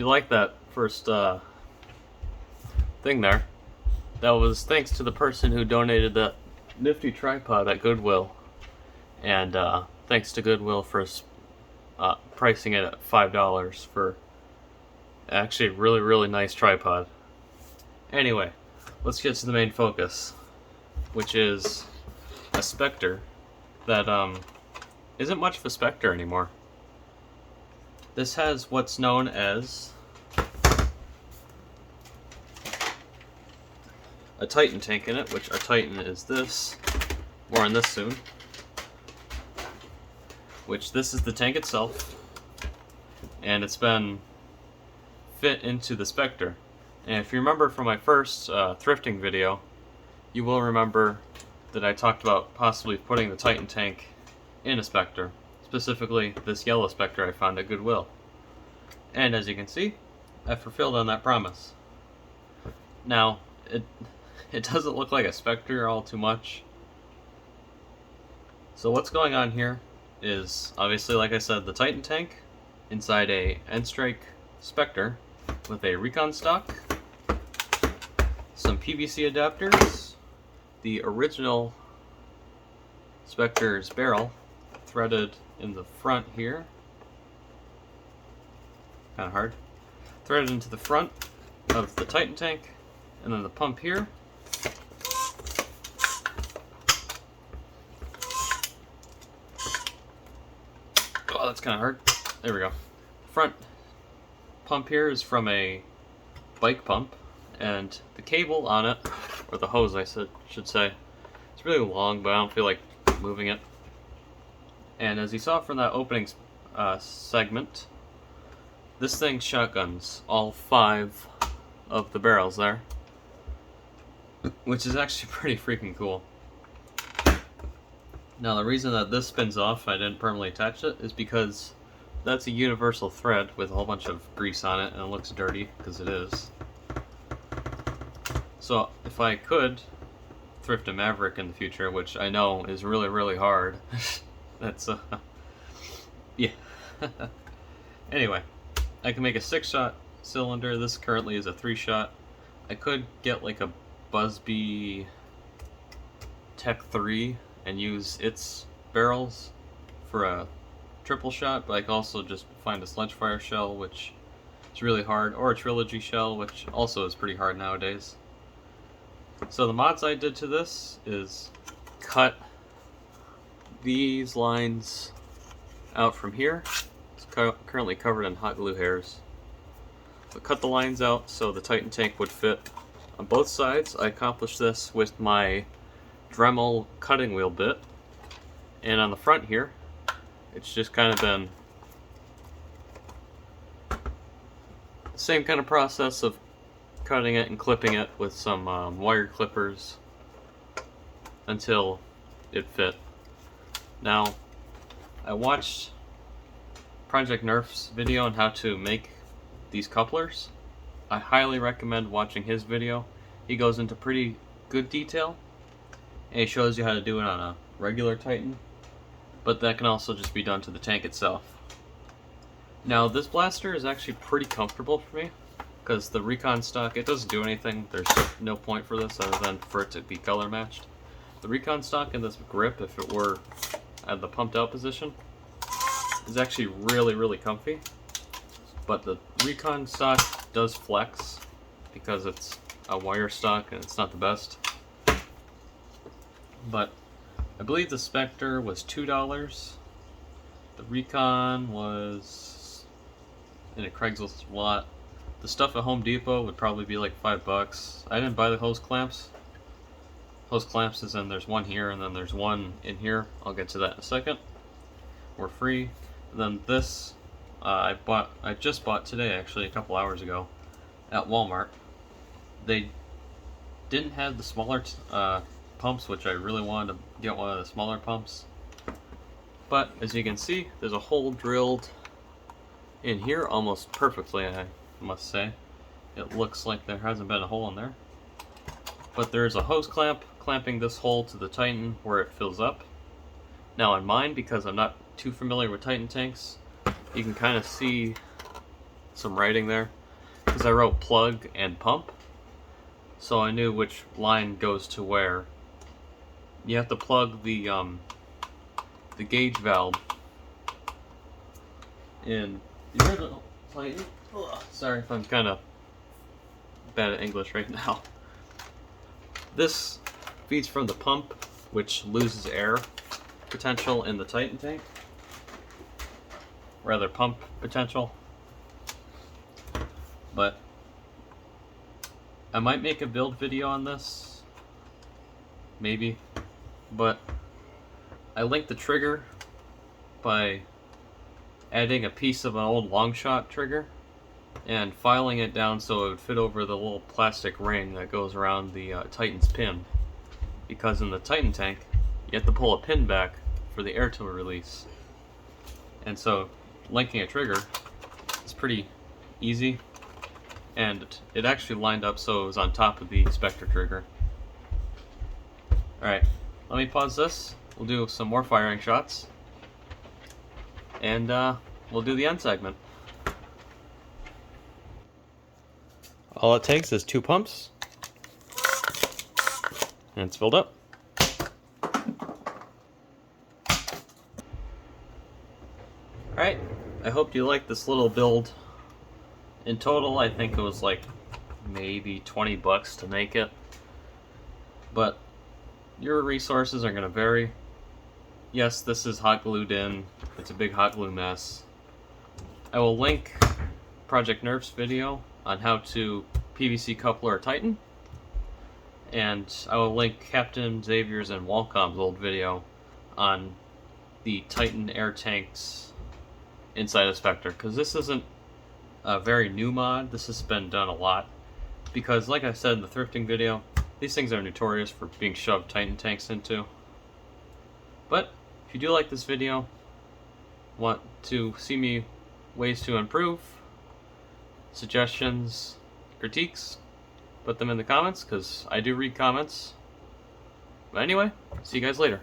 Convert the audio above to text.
you like that first thing there, that was thanks to the person who donated that nifty tripod at Goodwill. And thanks to Goodwill for pricing it at $5 for actually a really, really nice tripod. Anyway, let's get to the main focus, which is a Spectre that isn't much of a Spectre anymore. This has what's known as a Titan tank in it, which our Titan is this. More on this soon. Which this is the tank itself, and it's been fit into the Spectre. And if you remember from my first thrifting video, you will remember that I talked about possibly putting the Titan tank in a Spectre, specifically this yellow Spectre I found at Goodwill. And as you can see, I fulfilled on that promise. Now, it doesn't look like a Spectre all too much. So what's going on here is, obviously, like I said, the Titan tank inside a N-Strike Spectre with a recon stock, some PVC adapters, the original Spectre's barrel threaded in the front here, kind of hard, threaded into the front of the Titan tank, and then the pump here. Oh, that's kind of hard. There we go. Front pump here is from a bike pump, and the cable on it, or the hose I should say, it's really long, but I don't feel like moving it. And as you saw from that opening segment, this thing shotguns all 5 of the barrels there, which is actually pretty freaking cool. Now the reason that this spins off, I didn't permanently attach it, is because that's a universal thread with a whole bunch of grease on it, and it looks dirty, because it is. So if I could thrift a Maverick in the future, which I know is really, really hard, that's, yeah. Anyway, I can make a 6-shot cylinder. This currently is a 3-shot. I could get like a Busby Tech 3 and use its barrels for a triple shot, but I can also just find a Sledgefire shell, which is really hard, or a Trilogy shell, which also is pretty hard nowadays. So the mods I did to this is cut these lines out from here. It's currently covered in hot glue hairs. But cut the lines out so the Titan tank would fit on both sides. I accomplished this with my Dremel cutting wheel bit, and on the front here it's just kind of been the same kind of process of cutting it and clipping it with some wire clippers until it fit. Now, I watched Project Nerf's video on how to make these couplers. I highly recommend watching his video. He goes into pretty good detail, and he shows you how to do it on a regular Titan, but that can also just be done to the tank itself. Now this blaster is actually pretty comfortable for me, because the recon stock, it doesn't do anything. There's no point for this other than for it to be color matched. The recon stock in this grip, if it were at the pumped out position, is actually really, really comfy. But the recon stock does flex because it's a wire stock and it's not the best. But I believe the Spectre was $2. The Recon was in a Craigslist lot. The stuff at Home Depot would probably be like $5. I didn't buy the hose clamps. Hose clamps is in, there's one here and then there's one in here. I'll get to that in a second. We're free. And then this I just bought today, actually a couple hours ago at Walmart. They didn't have the smaller pumps, which I really wanted to get one of the smaller pumps. But as you can see, there's a hole drilled in here almost perfectly, I must say. It looks like there hasn't been a hole in there. But there's a hose clamp clamping this hole to the Titan where it fills up. Now on mine, because I'm not too familiar with Titan tanks, you can kind of see some writing there, because I wrote plug and pump, so I knew which line goes to where. You have to plug the gauge valve in the original Titan. Sorry if I'm kind of bad at English right now. This feeds from the pump, which loses air potential in the Titan tank. Rather, pump potential. But I might make a build video on this. Maybe. But I linked the trigger by adding a piece of an old long shot trigger and filing it down so it would fit over the little plastic ring that goes around the Titan's pin. Because in the Titan tank, you have to pull a pin back for the air to release. And so, linking a trigger is pretty easy. And it actually lined up so it was on top of the Spectre trigger. Alright, let me pause this. We'll do some more firing shots. And we'll do the end segment. All it takes is 2 pumps. And it's filled up. Alright, I hope you liked this little build. In total, I think it was like maybe 20 bucks to make it. But your resources are going to vary. Yes, this is hot glued in. It's a big hot glue mess. I will link Project Nerf's video on how to PVC coupler a Titan. And I will link Captain Xavier's and Walcomm's old video on the Titan air tanks inside a Spectre. Because this isn't a very new mod. This has been done a lot. Because like I said in the thrifting video, these things are notorious for being shoved Titan tanks into. But if you do like this video, want to see me ways to improve, suggestions, critiques, put them in the comments, because I do read comments. But anyway, see you guys later.